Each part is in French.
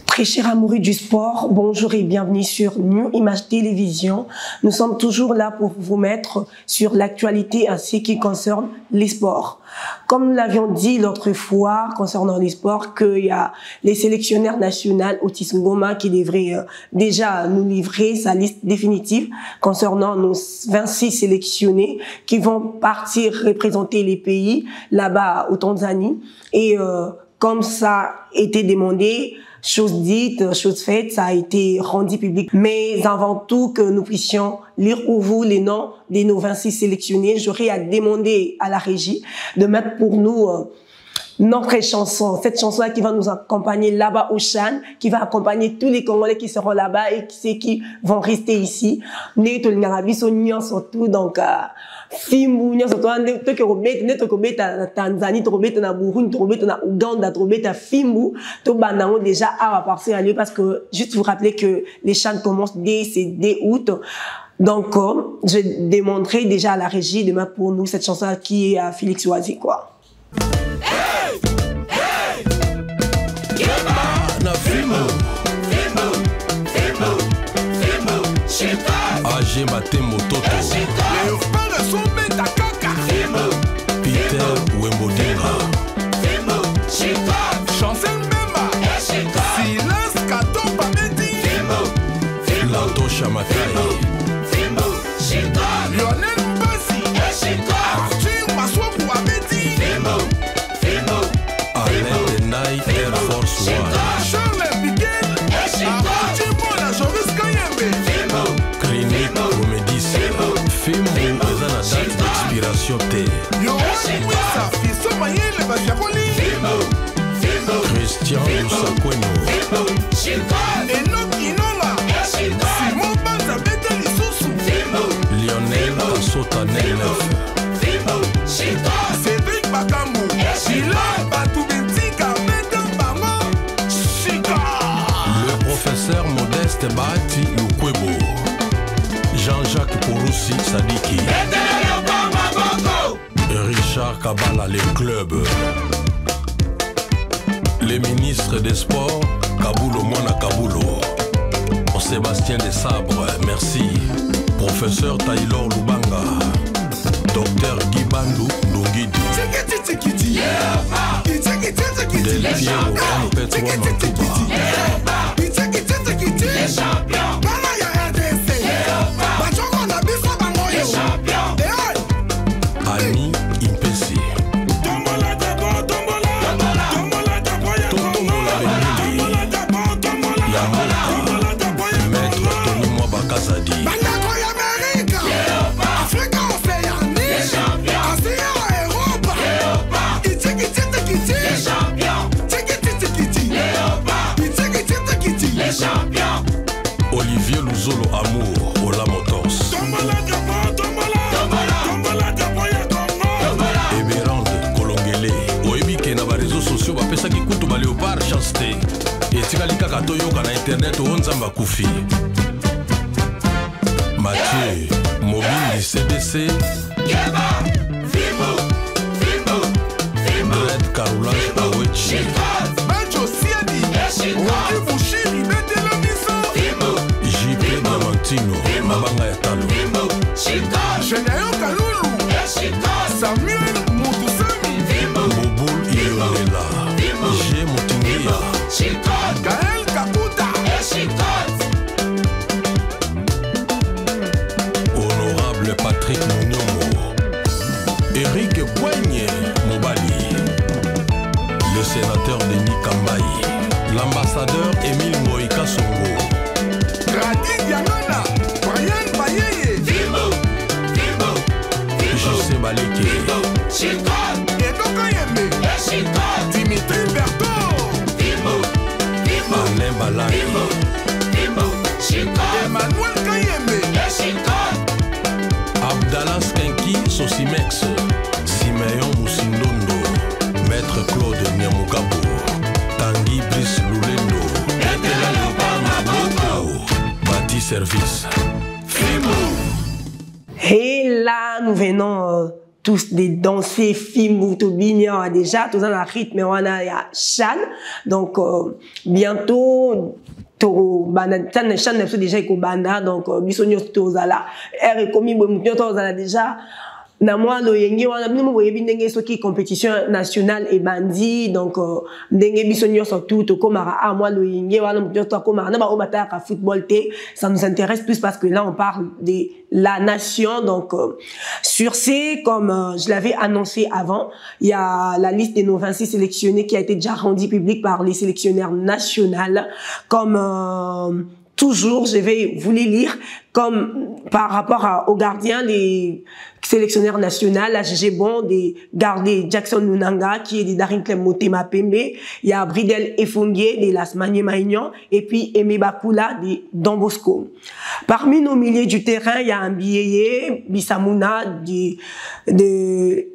Très chers amoureux du sport, bonjour et bienvenue sur New Image Télévision. Nous sommes toujours là pour vous mettre sur l'actualité ainsi qui concerne les sports. Comme nous l'avions dit l'autre fois concernant les sports, qu'il y a les sélectionnaires nationaux Otis Ngoma qui devrait déjà nous livrer sa liste définitive concernant nos 26 sélectionnés qui vont partir représenter les pays là-bas au Tanzanie. Et comme ça a été demandé, chose dite, chose faite, ça a été rendu public. Mais avant tout, que nous puissions lire pour vous les noms de nos 26 sélectionnés, j'aurais à demander à la régie de mettre pour nous notre chanson, cette chanson-là qui va nous accompagner là-bas au Chan, qui va accompagner tous les Congolais qui seront là-bas et ceux qui vont rester ici. Surtout, donc, Fimbu, Tanzanie, Burundi, Ouganda, Fimbu, déjà à partir à lui parce que juste vous rappeler que les chants commencent dès août. Donc, je demanderai déjà à la régie de mettre pour nous cette chanson qui est à Félix Oazi, quoi. AG Matemo Toto Peter Wembodinga Chancel Memba Silas Katomba Meti Lato Chamatai Lionel Mbasi Arthur Maswaku Abeti Alain Denay Air Force One Charles Miguel Arthur Mona Joris Kayembe Clinique Comédis Film eza na date d'expiration te Christian Lusakweno Enoch Inola Simon Banza Bete Lisusu Lionel Asota Nenef Cédric Bakambu Ilan Batubentika Bete Bango Chika Le professeur Modeste Bati Lukwebo Jean-Jacques Pouroussi Sadiki Richard Kabala les clubs Les ministres des sports Kabulo Mwana Kabulo Sébastien Desabre merci Professeur Taylor Lubanga Docteur Guy Bandou Ndongidi Del Piero Petro Matuba Les champions Annie Impesi Maître Tony Mwabakazadi Olivier Luzolo Amour Ola Motors sociaux bapesa kikutu ba Léopard Chaste etikali kaka toyoka na internet onzamba kufi Mathieu Mobile CDC Red Carolage Awechi Banjo Siadi Bushiri Betela Miso JP Diamantino Mabanga ya Talo Genayo Kalulu Samuel Mutusami Boboul Iolela G. Moutingia Gaël Kakuta Honorable Patrick Mouniomo Eric Boigné Mobali Le sénateur Denis Kambayi L'ambassadeur Émile Moïka Songo Radi Diamana Brian Bayeye José Baleke Dimitri Berthaud Alain Balaki Emmanuel Kayembe Abdallah Skenki Sosimex Simeon Moussindo Elvis. Et là, nous venons tous de danser Fimbu to Bignan déjà, tous en rythme, on a Chan. Donc, bientôt, Chan déjà est banda, donc, bisogno tozala. Er komi bomutio tozala déjà. Na moi lo yengi wana bino mo yebi ndenge soki compétition nationale et bandi donc ndenge biso nyonso tout komara a moi lo yengi wana mutio to komara na ba o bataka football té ça nous intéresse plus parce que là on parle de la nation donc sur ces comme je l'avais annoncé avant il y a la liste de nos 26 sélectionnés qui a été déjà rendue publique par les sélectionnaires nationaux comme toujours, je vais vous les lire comme par rapport aux gardiens, les sélectionneurs nationaux, la GG Bon, des gardés Jackson Nunanga, qui est de Darin Motema Pembe, il y a Bridel Efongue, de Las Maignan, et puis Aimé Bakula, de Don Bosco. Parmi nos milieux du terrain, il y a un Bieye, Bissamouna, de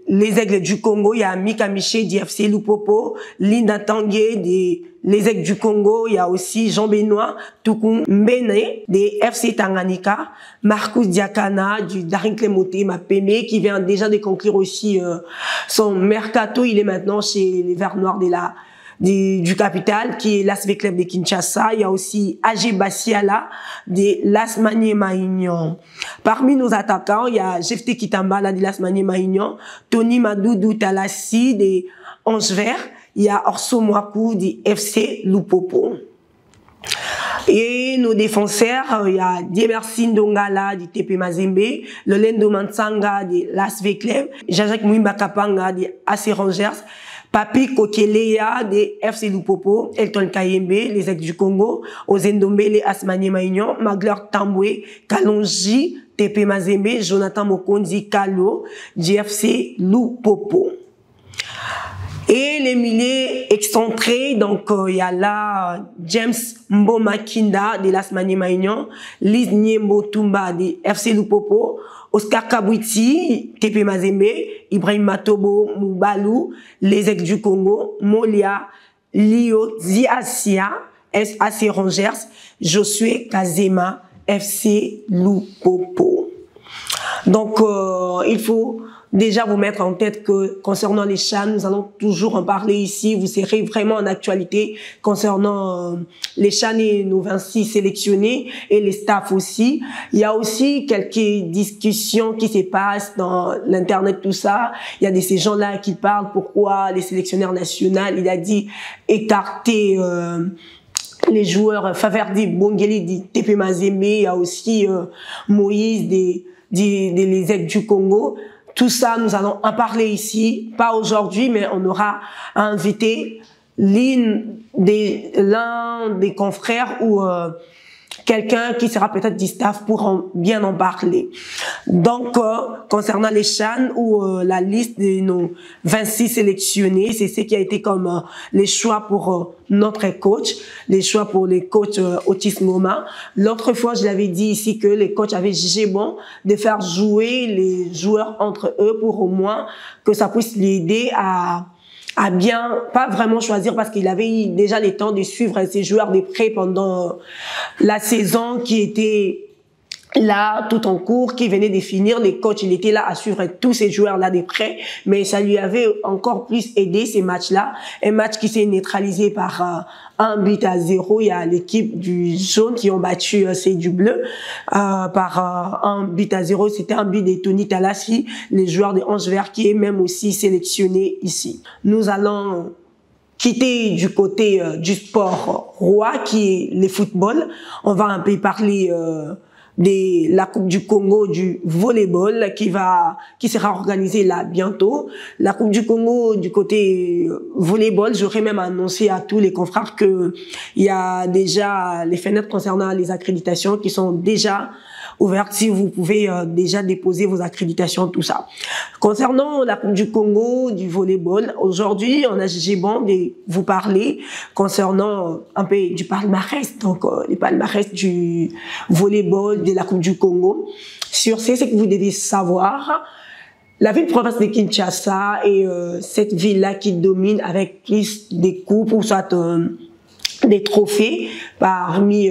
Les Aigles du Congo, il y a Mika Miché, d'FC Lupopo, Linda Tanguay, de Les Aigles du Congo, il y a aussi Jean-Benoît Toukoum Mbene, des FC Tanganyika, Marcus Diakana, du Darin Motema Pembe, qui vient déjà de conclure aussi son mercato. Il est maintenant chez les Verts Noirs du Capital, qui est l'ASV Club de Kinshasa. Il y a aussi Agé Bassiala, de Las Maignan. Parmi nos attaquants, il y a Jefté Kitambala, de Las Maignan, Tony Madoudou Talassi, des Anges Verts. Il y a Orso Mwaku, du FC Lupopo. Et nos défenseurs, il y a Diemersin Dongala du TP Mazembe, Lolendo Mansanga de l'ASV Club, Jacques Mouimba Kapanga de AC Rangers, Papi Kokeleya de FC Lupopo, Elton Kayembe, les Aigles du Congo, Ozendombele Asmani Maignan, Magleur Tamboué, Kalonji, TP Mazembe, Jonathan Mokondi Kalo, GFC Lupopo. Et les milieux excentrés, donc il y a là James Mbomakinda de Las Maignan, Liz Niembo Tumba de FC Lupopo, Oscar Kabouiti, TP Mazembe, Ibrahim Matobo Moubalou, les Aigles du Congo, Molia Lio Ziasia, AC Rangers, Josué Kazema, FC Lupopo. Donc il faut déjà vous mettre en tête que concernant les CHAN, nous allons toujours en parler ici. Vous serez vraiment en actualité concernant les CHAN et nos 26 sélectionnés et les staffs aussi. Il y a aussi quelques discussions qui se passent dans l'internet, tout ça. Il y a de ces gens-là qui parlent pourquoi les sélectionneurs nationaux, il a dit écarter les joueurs Faverdi Bongeli du TP Mazembe. Il y a aussi Moïse des les Aigles du Congo. Tout ça, nous allons en parler ici, pas aujourd'hui, mais on aura invité l'un des confrères ou quelqu'un qui sera peut-être du staff pour bien en parler. Donc, concernant les CHAN ou la liste de nos 26 sélectionnés, c'est ce qui a été comme les choix pour notre coach, les choix pour les coachs Otis Ngoma. L'autre fois, je l'avais dit ici que les coachs avaient jugé bon de faire jouer les joueurs entre eux pour au moins que ça puisse l'aider à bien, pas vraiment choisir parce qu'il avait eu déjà le temps de suivre ses joueurs de près pendant la saison qui était là, tout en cours, qui venait de finir. Les coachs, il était là à suivre tous ces joueurs-là de près, mais ça lui avait encore plus aidé ces matchs-là. Un match qui s'est neutralisé par 1-0. Il y a l'équipe du jaune qui ont battu ceux du bleu par 1-0. C'était un but de Tony Talassi, les joueurs de Anges Verts qui est même aussi sélectionné ici. Nous allons quitter du côté du sport roi qui est le football. On va un peu parler de la Coupe du Congo du volleyball qui sera organisée là bientôt. La Coupe du Congo du côté volleyball, j'aurais même annoncé à tous les confrères que il y a déjà les fenêtres concernant les accréditations qui sont déjà ouvertes. Si vous pouvez déjà déposer vos accréditations, tout ça. Concernant la Coupe du Congo du volleyball, aujourd'hui, on a jugé bon de vous parler concernant un peu du palmarès, donc les palmarès du volleyball de la Coupe du Congo. Sur ce que vous devez savoir, la ville-province de Kinshasa est cette ville-là qui domine avec plus des coupes ou soit des trophées parmi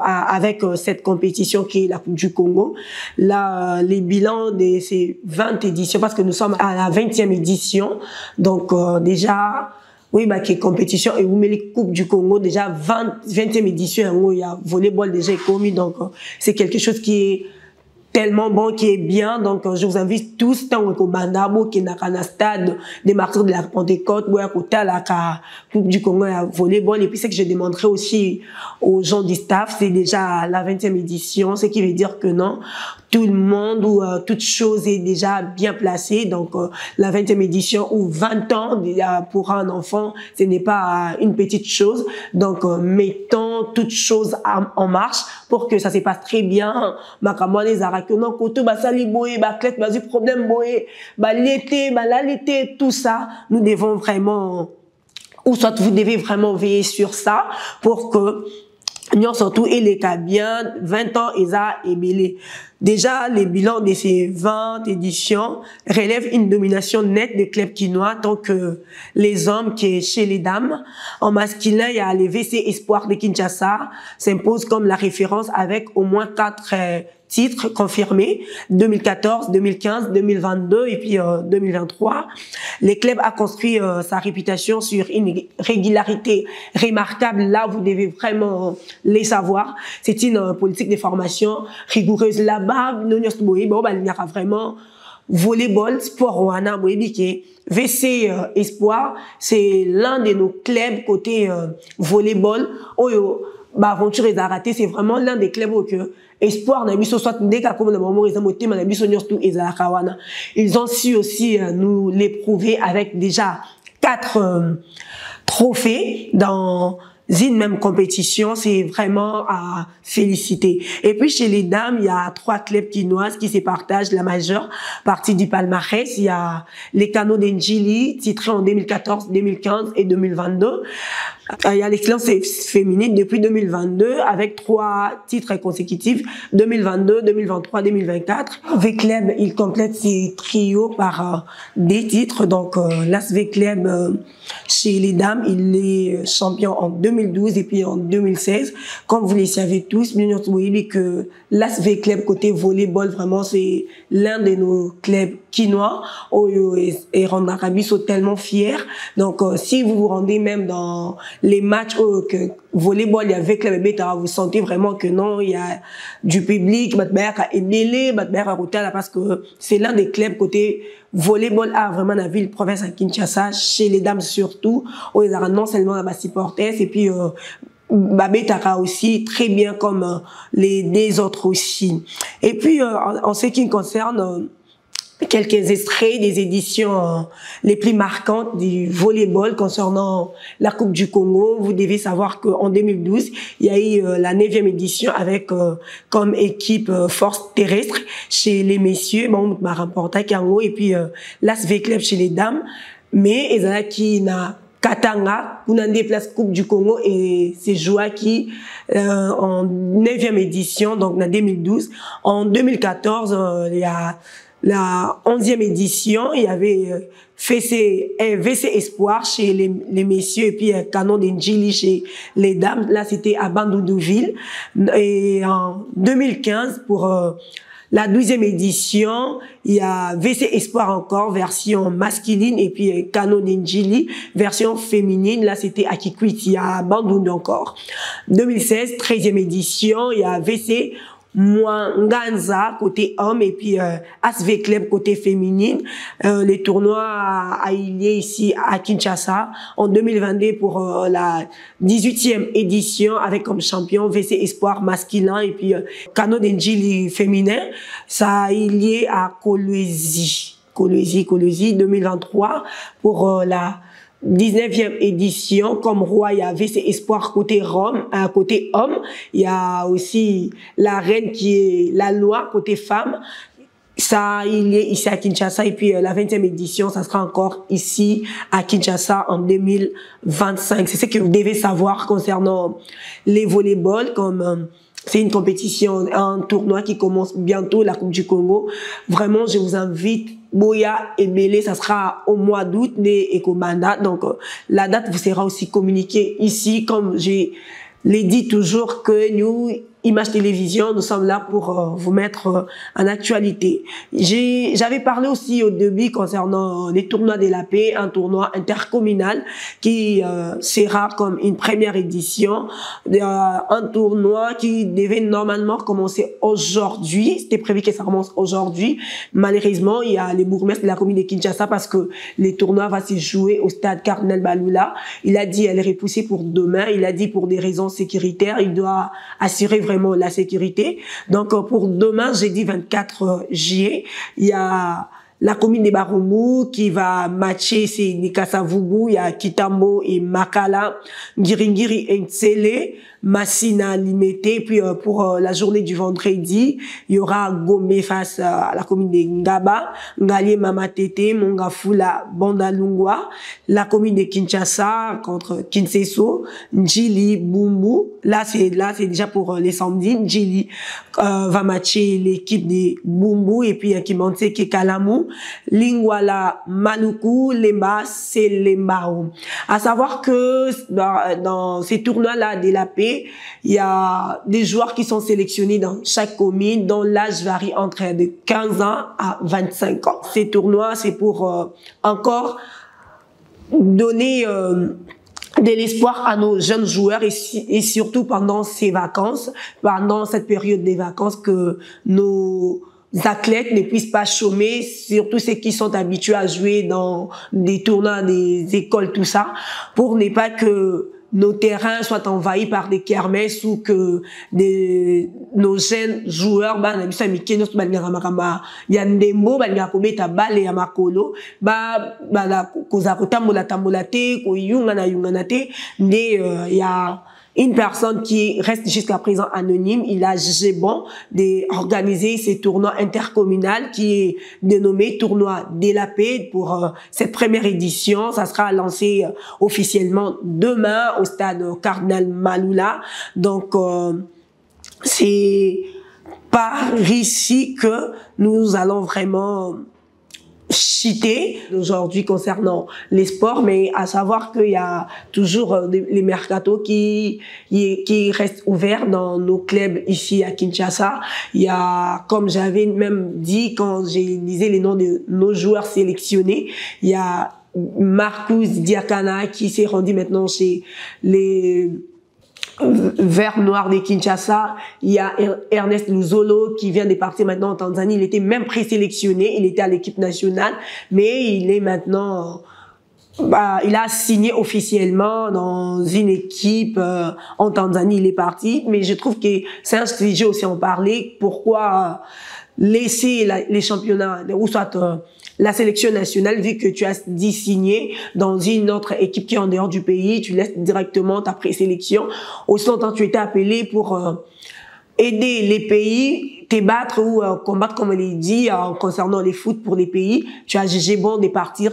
avec cette compétition qui est la Coupe du Congo. Là, les bilans de ces 20 éditions, parce que nous sommes à la 20e édition, donc déjà, oui, bah, qui est compétition, et vous mettez les Coupes du Congo, déjà 20e édition, il y a volleyball déjà commis, donc c'est quelque chose qui est tellement bon, qui est bien. Donc je vous invite tous tant au Bandabo qui n'a qu'un stade des martyrs de la Pentecôte ou à côté à la Coupe du Congo à volleyball. Et puis c'est que je demanderai aussi aux gens du staff, c'est déjà la 20e édition, ce qui veut dire que non, tout le monde ou toute chose est déjà bien placée. Donc la 20e édition ou 20 ans pour un enfant, ce n'est pas une petite chose. Donc mettons toute chose en marche pour que ça se passe très bien. Les arakono koto basali boye ba clé ba du problème boye ba l'été ba la l'été tout ça, nous devons vraiment, ou soit vous devez vraiment veiller sur ça pour que nous surtout et les cas bien 20 ans Esa et Belé. Déjà, les bilans de ces 20 éditions relèvent une domination nette des clubs quinois, tant que les hommes qui est chez les dames. En masculin, il y a les VC Espoir de Kinshasa, s'impose comme la référence avec au moins 4 titres confirmés, 2014, 2015, 2022 et puis 2023. Les clubs a construit sa réputation sur une régularité remarquable. Là, vous devez vraiment les savoir. C'est une politique de formation rigoureuse là-bas. Il y a vraiment volleyball, sport wana, VC Espoir, c'est l'un de nos clubs côté volleyball. Aventure et raté, c'est vraiment l'un des clubs où que Espoir n'a mis soit dès qu'à comme le moment ils ont monté mais ils ont su aussi nous l'éprouver avec déjà 4 trophées dans une même compétition. C'est vraiment à féliciter. Et puis chez les dames, il y a 3 clubs quinoises qui se partagent la majeure partie du palmarès. Il y a les Canaux d'Enjili, titrés en 2014, 2015 et 2022. Il y a l'excellence féminine depuis 2022 avec 3 titres consécutifs, 2022, 2023, 2024. V-Club, il complète ses trios par des titres. Donc, l'AS V-Club, chez les dames, il est champion en 2012 et puis en 2016. Comme vous le savez tous, bien entendu, que l'AS V-Club côté volleyball, vraiment, c'est l'un de nos clubs quinois. Et Rwanda sont tellement fiers. Donc, si vous vous rendez même dans les matchs que volleyball, il y avait club bêta, vous sentez vraiment que non, il y a du public, parce que c'est l'un des clubs côté volleyball a vraiment la ville province à Kinshasa, chez les dames surtout, où ils ont non seulement la supporters, et puis Babetaka aussi, très bien comme les 2 autres aussi. Et puis, en ce qui concerne quelques extraits des éditions les plus marquantes du volleyball concernant la Coupe du Congo. Vous devez savoir qu'en 2012, il y a eu la 9e édition avec comme équipe force terrestre chez les messieurs, bon, Maramporta Kango, et puis l'AS V-Club chez les dames. Mais Ezalaki na Katanga, on a déplacé Coupe du Congo et c'est Joaki en 9e édition, donc en 2012. En 2014, il y a la 11e édition, il y avait VC Espoir chez les messieurs et puis Canon d'Enjili chez les dames. Là, c'était à Bandundouville. Et en 2015, pour la 12e édition, il y a VC Espoir encore, version masculine, et puis Canon d'Enjili, version féminine. Là, c'était à Kikwiti, à Bandundu encore. 2016, 13e édition, il y a VC Mwanganza côté homme et puis AS V-Club côté féminine. Les tournois a eu lieu ici à Kinshasa en 2022 pour la 18e édition avec comme champion VC Espoir masculin et puis Canon d'Enjili féminin. Ça a eu lieu à Kolwezi 2023 pour la 19e édition. Comme roi, il y a VC Espoir côté homme. Il y a aussi la reine qui est la loi côté femme. Ça, il est ici à Kinshasa. Et puis la 20e édition, ça sera encore ici à Kinshasa en 2025. C'est ce que vous devez savoir concernant les volleyball. Comme c'est une compétition, un tournoi qui commence bientôt, la Coupe du Congo. Vraiment, je vous invite. Boya et Belé, ça sera au mois d'août, et Komanda. Donc, la date vous sera aussi communiquée ici, comme j'ai l'ai dit toujours que nous, Image Télévision, nous sommes là pour vous mettre en actualité. J'avais parlé aussi au début concernant les tournois de la paix, un tournoi intercommunal qui sera comme une première édition, un tournoi qui devait normalement commencer aujourd'hui. C'était prévu que ça commence aujourd'hui. Malheureusement, il y a les bourgmestres de la commune de Kinshasa parce que les tournois vont se jouer au stade Cardinal Balula. Il a dit elle est repoussée pour demain. Il a dit pour des raisons sécuritaires, il doit assurer vraiment la sécurité. Donc, pour demain, jeudi 24 juillet, il y a la commune de Barumbu qui va matcher, c'est Nikasavubu, il y a Kitambo et Makala, Ngiringiri et Ntsele, Massina Limité. Puis pour la journée du vendredi, il y aura Gomé face à la commune de Ngaba, Ngali Mamatete, Mongafula, Bandalungwa, la commune de Kinshasa contre Kinseso, Njili, Bumbu. Là c'est déjà pour les samedis. Njili va matcher l'équipe de Bumbu et puis Kimanse Kekalamu, Lingwala, Manuku, Lemba, c'est Lembao. À savoir que dans ces tournois-là de la paix, il y a des joueurs qui sont sélectionnés dans chaque commune dont l'âge varie entre de 15 ans à 25 ans. Ces tournois, c'est pour encore donner de l'espoir à nos jeunes joueurs et surtout pendant ces vacances, pendant cette période des vacances, que nos athlètes ne puissent pas chômer, surtout ceux qui sont habitués à jouer dans des tournois, des écoles, tout ça, pour ne pas que nos terrains soient envahis par des kermesses ou que nos jeunes joueurs, il y a une personne qui reste jusqu'à présent anonyme. Il a jugé bon d'organiser ces tournois intercommunal qui est dénommé tournoi de la paix pour cette première édition. Ça sera lancé officiellement demain au stade Cardinal Malula. Donc, c'est par ici que nous allons vraiment chiter aujourd'hui concernant les sports, mais à savoir qu'il y a toujours les mercatos qui restent ouverts dans nos clubs ici à Kinshasa. Il y a, comme j'avais même dit quand j'ai lisé les noms de nos joueurs sélectionnés, il y a Marcus Diakana qui s'est rendu maintenant chez les Vert Noir de Kinshasa. Il y a Ernest Luzolo qui vient de partir maintenant en Tanzanie. Il était même présélectionné, il était à l'équipe nationale, mais il est maintenant, il a signé officiellement dans une équipe en Tanzanie. Il est parti, mais je trouve que c'est un sujet aussi à en parler. Pourquoi laisser les championnats, ou soit la sélection nationale, vu que tu as dit signer dans une autre équipe qui est en dehors du pays, tu laisses directement ta présélection. Aussi longtemps tu étais appelé pour aider les pays, te battre ou combattre, comme elle dit, concernant les foot pour les pays. Tu as jugé bon de partir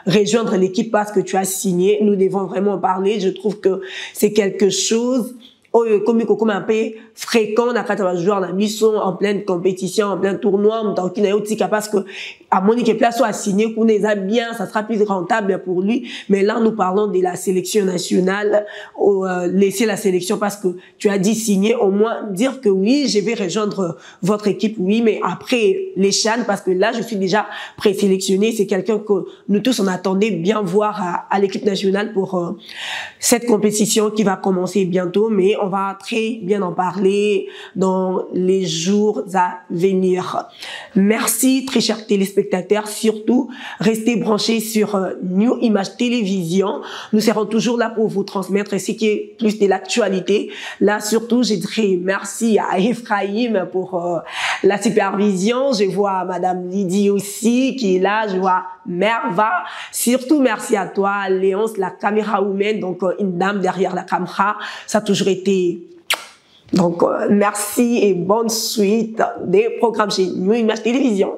rejoindre l'équipe parce que tu as signé. Nous devons vraiment en parler. Je trouve que c'est quelque chose comme un peu fréquent dans quatre joueurs dans mission en pleine compétition, en plein tournoi, parce que à Monique Place soit signé qu'on les a bien, ça sera plus rentable pour lui. Mais là, nous parlons de la sélection nationale, laisser la sélection parce que tu as dit signer, au moins dire que oui, je vais rejoindre votre équipe, oui, mais après les CHAN, parce que là, je suis déjà présélectionné, c'est quelqu'un que nous tous on attendait bien voir à l'équipe nationale pour cette compétition qui va commencer bientôt, mais on va très bien en parler dans les jours à venir. Merci, très chers téléspectateurs. Surtout, restez branchés sur New Image Télévision. Nous serons toujours là pour vous transmettre ce qui est plus de l'actualité. Là, surtout, je dirais merci à Ephraim pour la supervision. Je vois Madame Lydie aussi qui est là. Je vois Merva. Surtout, merci à toi, Léonce, la caméra woman, donc une dame derrière la caméra. Ça a toujours été. Donc, merci et bonne suite des programmes chez New Image Télévision.